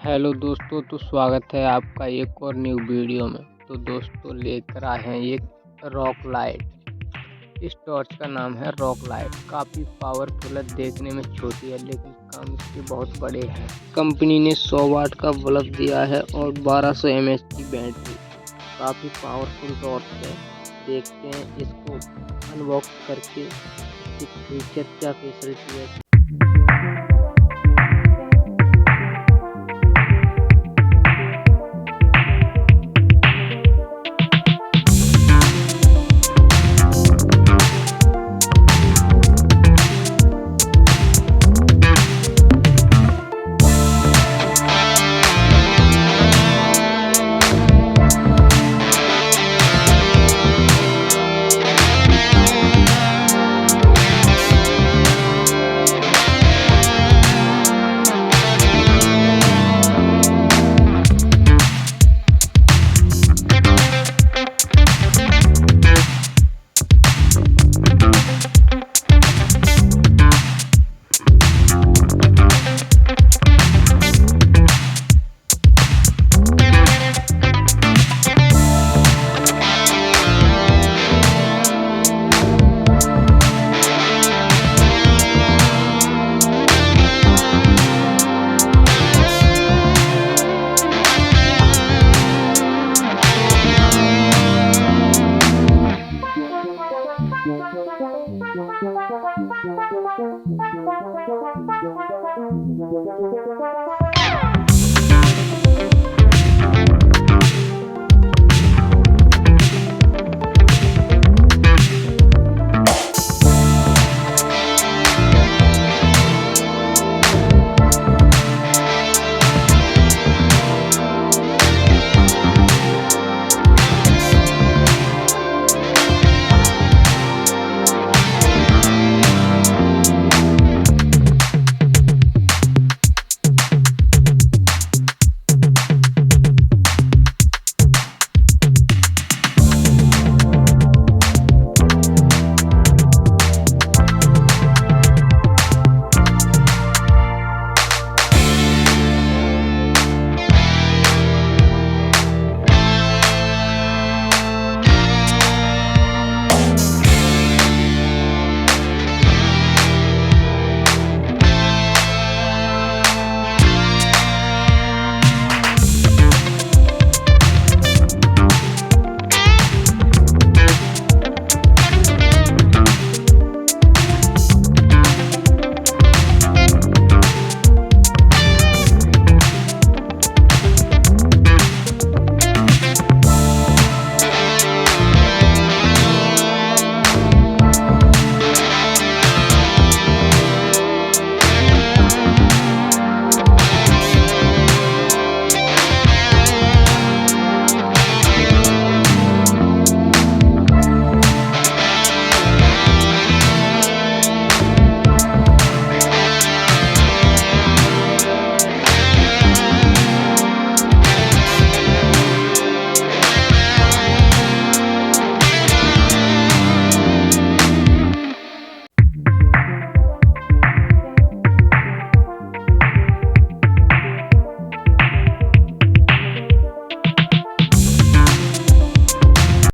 Hello दोस्तों, तो स्वागत है आपका एक और न्यू वीडियो में। तो दोस्तों लेकर आए हैं एक रॉक लाइट। इस टॉर्च का नाम है रॉक लाइट। काफ़ी पावरफुल है, देखने में छोटी है लेकिन काम इसके बहुत बड़े हैं। कंपनी ने 100 वाट का बल्ब दिया है और 1200 mAh की बैटरी। काफ़ी पावरफुल टॉर्च है। देखते हैं इसको अनबॉक्स करके इसकी फीचर क्या फैसिलिटी है।